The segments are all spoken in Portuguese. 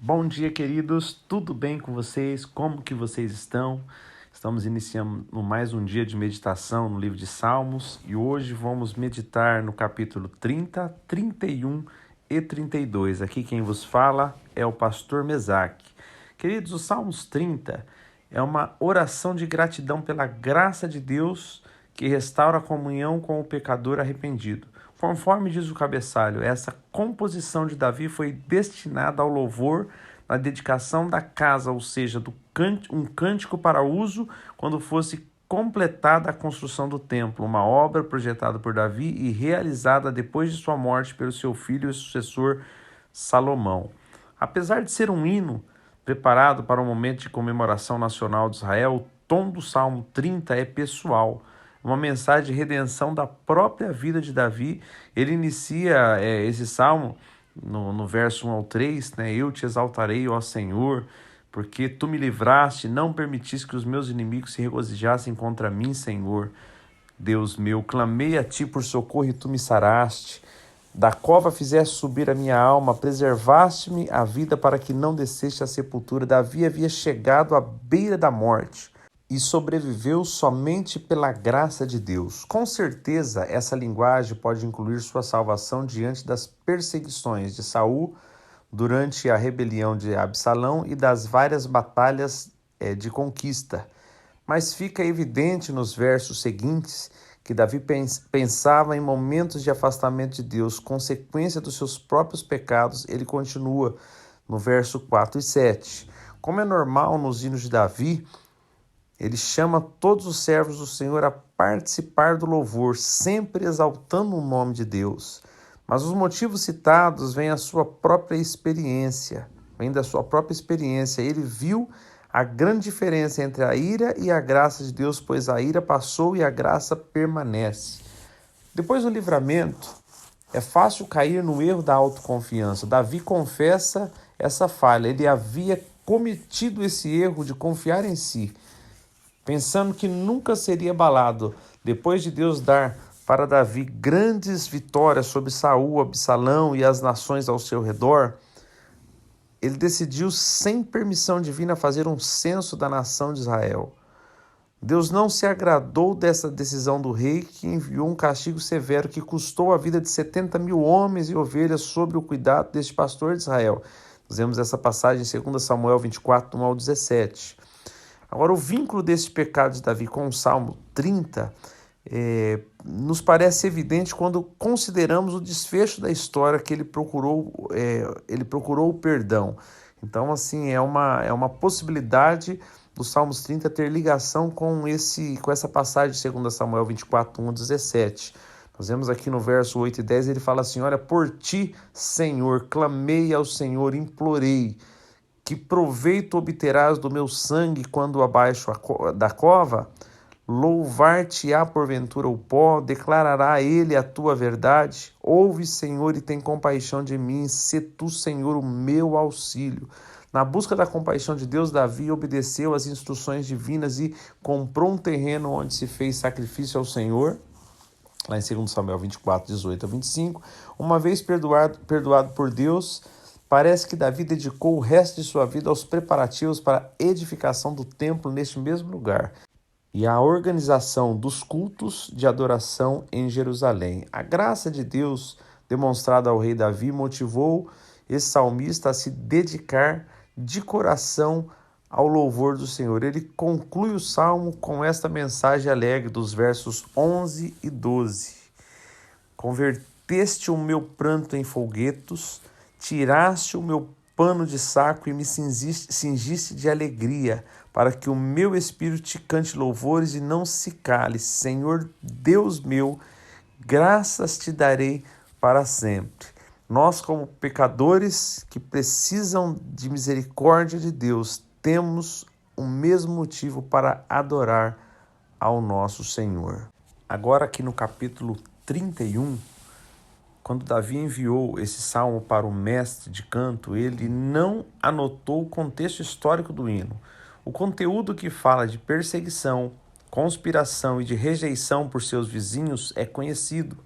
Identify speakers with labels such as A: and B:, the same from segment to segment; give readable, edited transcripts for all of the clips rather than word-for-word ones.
A: Bom dia, queridos. Tudo bem com vocês? Como que vocês estão? Estamos iniciando mais um dia de meditação no livro de Salmos e hoje vamos meditar no capítulo 30, 31 e 32. Aqui quem vos fala é o pastor Mesaque. Queridos, o Salmos 30 é uma oração de gratidão pela graça de Deus que restaura a comunhão com o pecador arrependido. Conforme diz o cabeçalho, essa composição de Davi foi destinada ao louvor na dedicação da casa, ou seja, um cântico para uso quando fosse completada a construção do templo, uma obra projetada por Davi e realizada depois de sua morte pelo seu filho e sucessor Salomão. Apesar de ser um hino preparado para um momento de comemoração nacional de Israel, o tom do Salmo 30 é pessoal, uma mensagem de redenção da própria vida de Davi. Ele inicia esse salmo no verso 1 ao 3, né? Eu te exaltarei, ó Senhor, porque tu me livraste, não permitiste que os meus inimigos se regozijassem contra mim, Senhor. Deus meu, clamei a ti por socorro e tu me saraste. Da cova fizeste subir a minha alma, preservaste-me a vida para que não desceste à sepultura. Davi havia chegado à beira da morte e sobreviveu somente pela graça de Deus. Com certeza, essa linguagem pode incluir sua salvação diante das perseguições de Saul, durante a rebelião de Absalão e das várias batalhas de conquista. Mas fica evidente nos versos seguintes que Davi pensava em momentos de afastamento de Deus, consequência dos seus próprios pecados. Ele continua no verso 4 e 7. Como é normal nos hinos de Davi, ele chama todos os servos do Senhor a participar do louvor, sempre exaltando o nome de Deus. Mas os motivos citados vêm da sua própria experiência. Ele viu a grande diferença entre a ira e a graça de Deus, pois a ira passou e a graça permanece. Depois do livramento, é fácil cair no erro da autoconfiança. Davi confessa essa falha. Ele havia cometido esse erro de confiar em si, pensando que nunca seria abalado. Depois de Deus dar para Davi grandes vitórias sobre Saul, Absalão e as nações ao seu redor, ele decidiu, sem permissão divina, fazer um censo da nação de Israel. Deus não se agradou dessa decisão do rei, que enviou um castigo severo que custou a vida de 70 mil homens e ovelhas sob o cuidado deste pastor de Israel. Nós vemos essa passagem em 2 Samuel 24, 1 ao 17. Agora, o vínculo desse pecado de Davi com o Salmo 30 nos parece evidente quando consideramos o desfecho da história, que ele procurou o perdão. Então, assim, é uma possibilidade do Salmos 30 ter ligação com essa passagem de 2 Samuel 24, 1 ao 17. Nós vemos aqui no verso 8 e 10, ele fala assim: olha, por ti, Senhor, clamei ao Senhor, implorei. Que proveito obterás do meu sangue quando abaixo da cova? Louvar-te-á porventura o pó, declarará ele a tua verdade. Ouve, Senhor, e tem compaixão de mim, sê tu, Senhor, o meu auxílio. Na busca da compaixão de Deus, Davi obedeceu às instruções divinas e comprou um terreno onde se fez sacrifício ao Senhor, lá em 2 Samuel 24, 18 a 25. Uma vez perdoado por Deus, parece que Davi dedicou o resto de sua vida aos preparativos para a edificação do templo neste mesmo lugar e a organização dos cultos de adoração em Jerusalém. A graça de Deus demonstrada ao rei Davi motivou esse salmista a se dedicar de coração ao louvor do Senhor. Ele conclui o salmo com esta mensagem alegre dos versos 11 e 12. Converteste o meu pranto em folguetos, tiraste o meu pano de saco e me cingiste de alegria, para que o meu espírito te cante louvores e não se cale. Senhor Deus meu, graças te darei para sempre. Nós, como pecadores que precisam de misericórdia de Deus, temos o mesmo motivo para adorar ao nosso Senhor. Agora aqui no capítulo 31, quando Davi enviou esse salmo para o mestre de canto, ele não anotou o contexto histórico do hino. O conteúdo que fala de perseguição, conspiração e de rejeição por seus vizinhos é conhecido.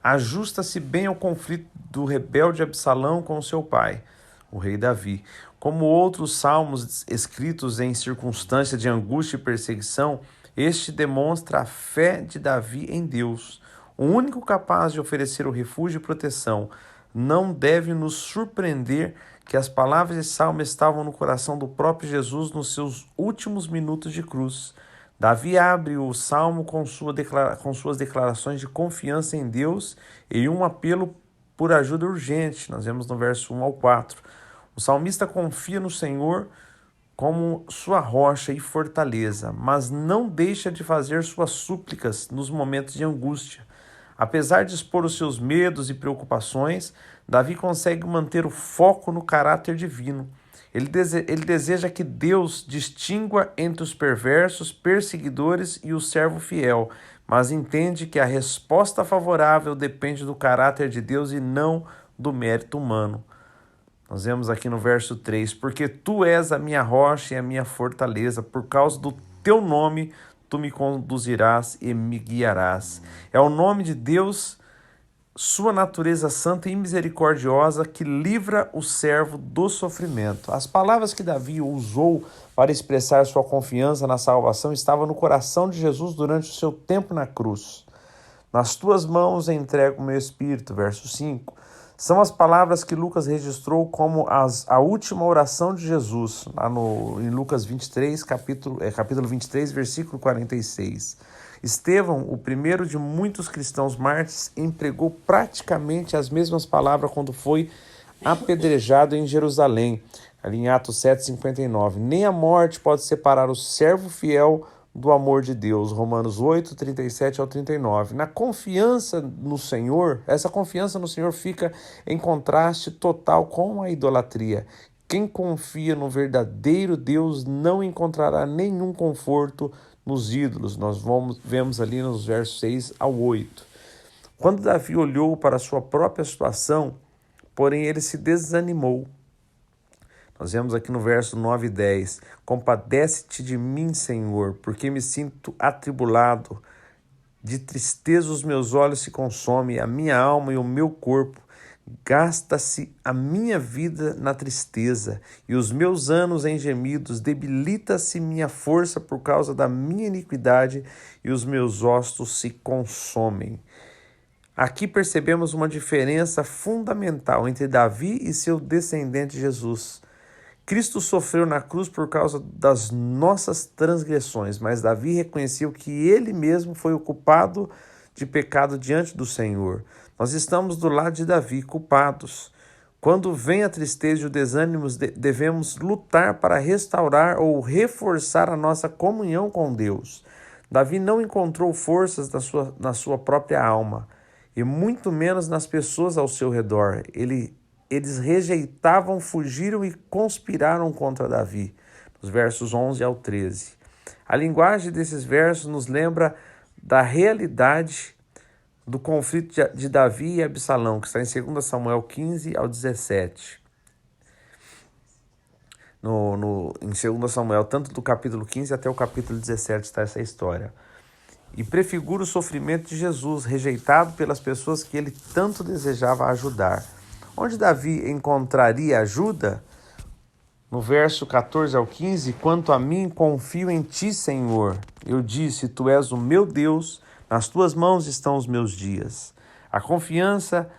A: Ajusta-se bem ao conflito do rebelde Absalão com seu pai. o rei Davi. Como outros salmos escritos em circunstância de angústia e perseguição, este demonstra a fé de Davi em Deus, o único capaz de oferecer o refúgio e proteção. Não deve nos surpreender que as palavras de Salmo estavam no coração do próprio Jesus nos seus últimos minutos de cruz. Davi abre o Salmo com suas declarações de confiança em Deus e um apelo por ajuda urgente. Nós vemos no verso 1 ao 4. O salmista confia no Senhor como sua rocha e fortaleza, mas não deixa de fazer suas súplicas nos momentos de angústia. Apesar de expor os seus medos e preocupações, Davi consegue manter o foco no caráter divino. Ele deseja que Deus distingua entre os perversos, perseguidores e o servo fiel, mas entende que a resposta favorável depende do caráter de Deus e não do mérito humano. Nós vemos aqui no verso 3, porque tu és a minha rocha e a minha fortaleza, por causa do teu nome tu me conduzirás e me guiarás. É o nome de Deus, sua natureza santa e misericordiosa, que livra o servo do sofrimento. As palavras que Davi usou para expressar sua confiança na salvação estavam no coração de Jesus durante o seu tempo na cruz. Nas tuas mãos entrego o meu espírito, verso 5. São as palavras que Lucas registrou como a última oração de Jesus, lá em Lucas 23, capítulo 23, versículo 46. Estevão, o primeiro de muitos cristãos mártires, empregou praticamente as mesmas palavras quando foi apedrejado em Jerusalém, ali em Atos 7:59. Nem a morte pode separar o servo fiel do amor de Deus, Romanos 8, 37 ao 39. Na confiança no Senhor, essa confiança no Senhor fica em contraste total com a idolatria. Quem confia no verdadeiro Deus não encontrará nenhum conforto nos ídolos. Nós vemos ali nos versos 6 ao 8. Quando Davi olhou para a sua própria situação, porém ele se desanimou. Nós vemos aqui no verso 9 e 10, compadece-te de mim, Senhor, porque me sinto atribulado. De tristeza os meus olhos se consomem, a minha alma e o meu corpo. Gasta-se a minha vida na tristeza e os meus anos em gemidos. Debilita-se minha força por causa da minha iniquidade e os meus ossos se consomem. Aqui percebemos uma diferença fundamental entre Davi e seu descendente Jesus. Cristo sofreu na cruz por causa das nossas transgressões, mas Davi reconheceu que ele mesmo foi o culpado de pecado diante do Senhor. Nós estamos do lado de Davi, culpados. Quando vem a tristeza e o desânimo, devemos lutar para restaurar ou reforçar a nossa comunhão com Deus. Davi não encontrou forças na sua própria alma, e muito menos nas pessoas ao seu redor. Eles rejeitavam, fugiram e conspiraram contra Davi, nos versos 11 ao 13. A linguagem desses versos nos lembra da realidade do conflito de Davi e Absalão, que está em 2 Samuel 15 ao 17. Em 2 Samuel, tanto do capítulo 15 até o capítulo 17 está essa história. E prefigura o sofrimento de Jesus, rejeitado pelas pessoas que ele tanto desejava ajudar. Onde Davi encontraria ajuda? No verso 14 ao 15, quanto a mim, confio em ti, Senhor. Eu disse, tu és o meu Deus, nas tuas mãos estão os meus dias. A confiança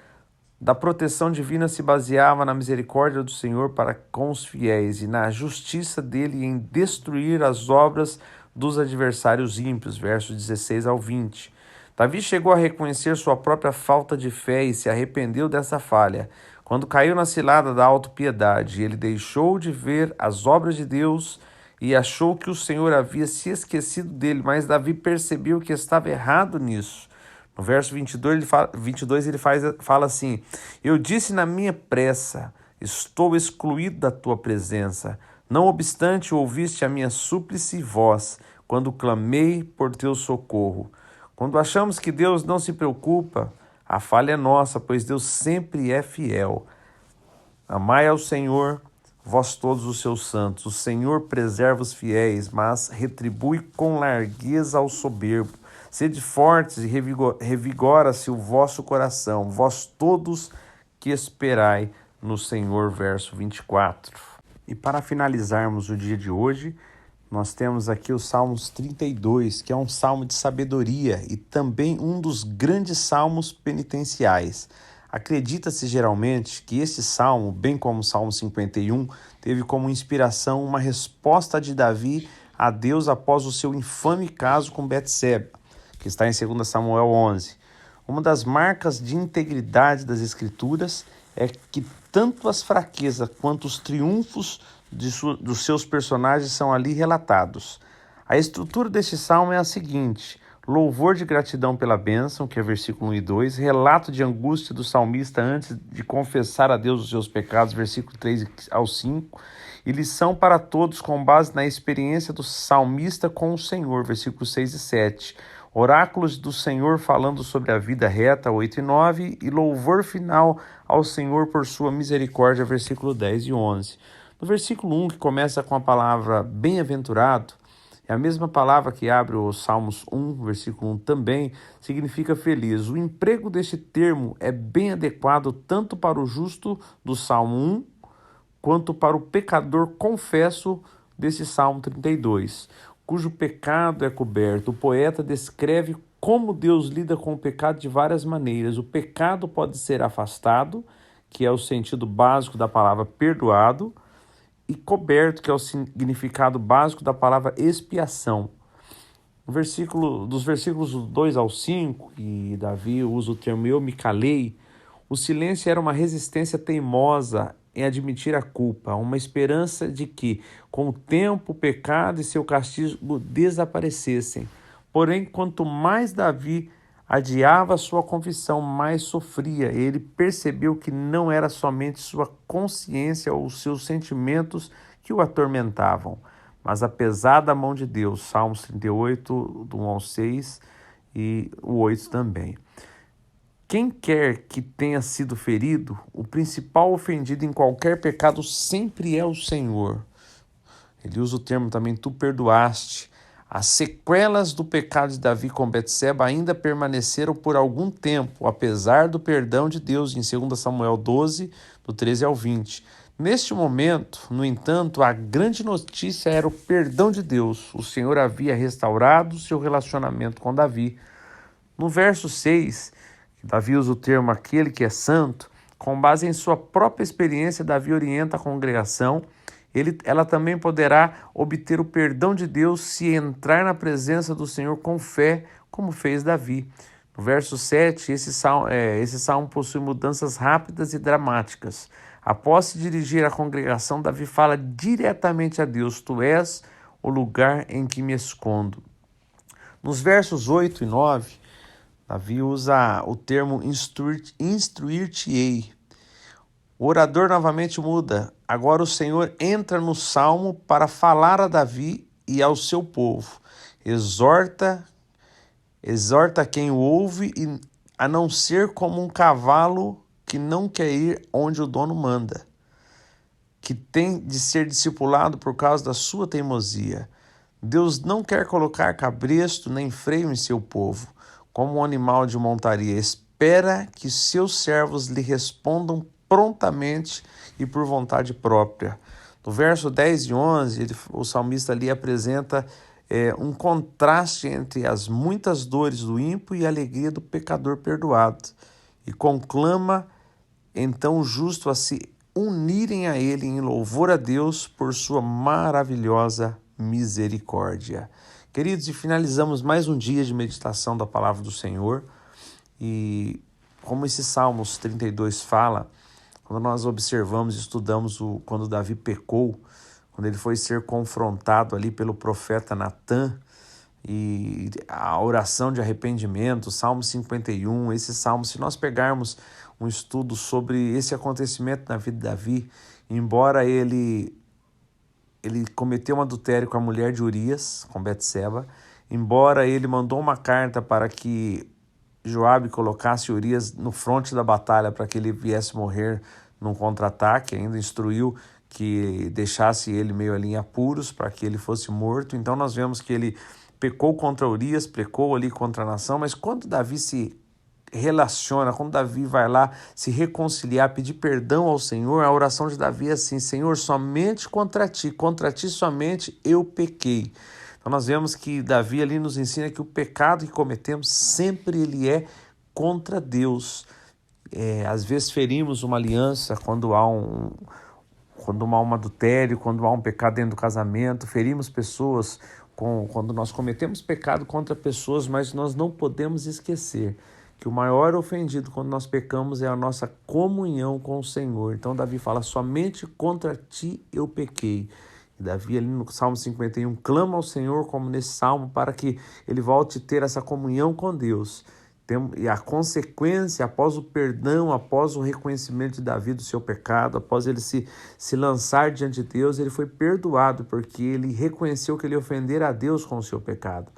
A: da proteção divina se baseava na misericórdia do Senhor para com os fiéis e na justiça dele em destruir as obras dos adversários ímpios, versos 16 ao 20. Davi chegou a reconhecer sua própria falta de fé e se arrependeu dessa falha. Quando caiu na cilada da autopiedade, ele deixou de ver as obras de Deus e achou que o Senhor havia se esquecido dele, mas Davi percebeu que estava errado nisso. No verso 22 ele fala assim, eu disse na minha pressa, estou excluído da tua presença. Não obstante, ouviste a minha súplice e voz, quando clamei por teu socorro. Quando achamos que Deus não se preocupa, a falha é nossa, pois Deus sempre é fiel. Amai ao Senhor, vós todos os seus santos. O Senhor preserva os fiéis, mas retribui com largueza ao soberbo. Sede fortes e revigora-se o vosso coração, vós todos que esperai no Senhor, verso 24. E para finalizarmos o dia de hoje, nós temos aqui o Salmos 32, que é um salmo de sabedoria e também um dos grandes salmos penitenciais. Acredita-se geralmente que este salmo, bem como o Salmo 51, teve como inspiração uma resposta de Davi a Deus após o seu infame caso com Betseba, que está em 2 Samuel 11. Uma das marcas de integridade das Escrituras é que tanto as fraquezas quanto os triunfos dos seus personagens são ali relatados. A estrutura deste salmo é a seguinte: louvor de gratidão pela bênção, que é versículo 1 e 2, relato de angústia do salmista antes de confessar a Deus os seus pecados, versículo 3 ao 5, e lição para todos com base na experiência do salmista com o Senhor, versículos 6 e 7. Oráculos do Senhor falando sobre a vida reta, 8 e 9, e louvor final ao Senhor por sua misericórdia, versículo 10 e 11. No versículo 1, que começa com a palavra bem-aventurado, é a mesma palavra que abre o Salmos 1, versículo 1 também, significa feliz. O emprego deste termo é bem adequado tanto para o justo do Salmo 1, quanto para o pecador confesso desse Salmo 32, cujo pecado é coberto. O poeta descreve como Deus lida com o pecado de várias maneiras. O pecado pode ser afastado, que é o sentido básico da palavra perdoado, e coberto, que é o significado básico da palavra expiação. Dos versículos 2 ao 5, e Davi usa o termo eu me calei, o silêncio era uma resistência teimosa em admitir a culpa, uma esperança de que, com o tempo, o pecado e seu castigo desaparecessem. Porém, quanto mais Davi adiava sua confissão, mais sofria. Ele percebeu que não era somente sua consciência ou seus sentimentos que o atormentavam, mas a pesada mão de Deus. Salmos 38, do 1 ao 6 e o 8 também. Quem quer que tenha sido ferido, o principal ofendido em qualquer pecado sempre é o Senhor. Ele usa o termo também, tu perdoaste. As sequelas do pecado de Davi com Betseba ainda permaneceram por algum tempo, apesar do perdão de Deus, em 2 Samuel 12, do 13 ao 20. Neste momento, no entanto, a grande notícia era o perdão de Deus. O Senhor havia restaurado seu relacionamento com Davi. No verso 6, Davi usa o termo aquele que é santo. Com base em sua própria experiência, Davi orienta a congregação. Ela também poderá obter o perdão de Deus se entrar na presença do Senhor com fé, como fez Davi. No verso 7, esse salmo possui mudanças rápidas e dramáticas. Após se dirigir à congregação, Davi fala diretamente a Deus: tu és o lugar em que me escondo. Nos versos 8 e 9, Davi usa o termo instruir-te-ei. O orador novamente muda. Agora o Senhor entra no salmo para falar a Davi e ao seu povo. Exorta quem o ouve a não ser como um cavalo que não quer ir onde o dono manda, que tem de ser discipulado por causa da sua teimosia. Deus não quer colocar cabresto nem freio em seu povo, como um animal de montaria. Espera que seus servos lhe respondam prontamente e por vontade própria. No verso 10 e 11, o salmista ali apresenta um contraste entre as muitas dores do ímpio e a alegria do pecador perdoado, e conclama então o justo a se unirem a ele em louvor a Deus por sua maravilhosa misericórdia. Queridos, e finalizamos mais um dia de meditação da palavra do Senhor, e como esse Salmos 32 fala, quando nós observamos e estudamos quando Davi pecou, quando ele foi ser confrontado ali pelo profeta Natã, e a oração de arrependimento, Salmo 51, esse salmo, se nós pegarmos um estudo sobre esse acontecimento na vida de Davi, embora ele cometeu um adultério com a mulher de Urias, com Betseba, embora ele mandou uma carta para que Joabe colocasse Urias no fronte da batalha para que ele viesse morrer num contra-ataque, ainda instruiu que deixasse ele meio ali em apuros para que ele fosse morto. Então nós vemos que ele pecou contra Urias, pecou ali contra a nação, mas quando Davi se relaciona, quando Davi vai lá se reconciliar, pedir perdão ao Senhor, a oração de Davi é assim: Senhor, somente contra ti somente eu pequei. Então nós vemos que Davi ali nos ensina que o pecado que cometemos sempre ele é contra Deus. Às vezes ferimos uma aliança quando há um adultério, quando há um pecado dentro do casamento, ferimos pessoas quando nós cometemos pecado contra pessoas, mas nós não podemos esquecer que o maior ofendido quando nós pecamos é a nossa comunhão com o Senhor. Então Davi fala: somente contra ti eu pequei. E Davi ali no Salmo 51 clama ao Senhor como nesse salmo para que ele volte a ter essa comunhão com Deus. E a consequência, após o perdão, após o reconhecimento de Davi do seu pecado, após ele se lançar diante de Deus, ele foi perdoado, porque ele reconheceu que ele ofendera a Deus com o seu pecado.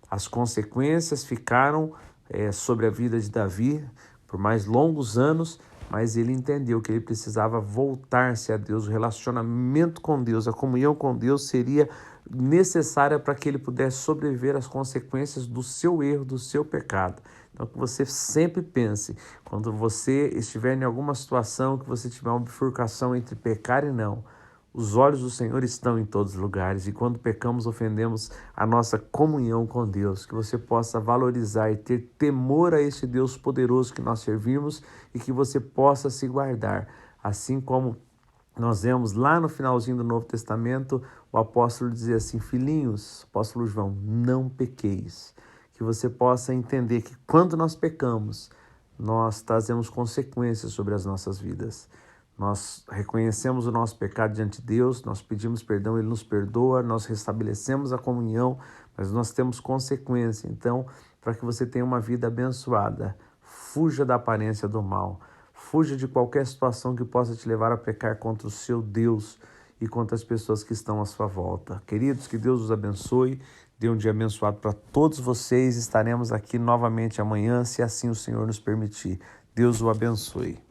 A: As consequências ficaram sobre a vida de Davi por mais longos anos, mas ele entendeu que ele precisava voltar-se a Deus. O relacionamento com Deus, a comunhão com Deus seria necessária para que ele pudesse sobreviver às consequências do seu erro, do seu pecado. Então, que você sempre pense, quando você estiver em alguma situação, que você tiver uma bifurcação entre pecar e não, os olhos do Senhor estão em todos os lugares, e quando pecamos, ofendemos a nossa comunhão com Deus. Que você possa valorizar e ter temor a este Deus poderoso que nós servimos, e que você possa se guardar. Assim como nós vemos lá no finalzinho do Novo Testamento, o apóstolo dizer assim: filhinhos, apóstolo João, não pequeis. Que você possa entender que quando nós pecamos, nós trazemos consequências sobre as nossas vidas. Nós reconhecemos o nosso pecado diante de Deus, nós pedimos perdão, Ele nos perdoa, nós restabelecemos a comunhão, mas nós temos consequência. Então, para que você tenha uma vida abençoada, fuja da aparência do mal, fuja de qualquer situação que possa te levar a pecar contra o seu Deus e contra as pessoas que estão à sua volta. Queridos, que Deus os abençoe, dê um dia abençoado para todos vocês. Estaremos aqui novamente amanhã, se assim o Senhor nos permitir. Deus o abençoe.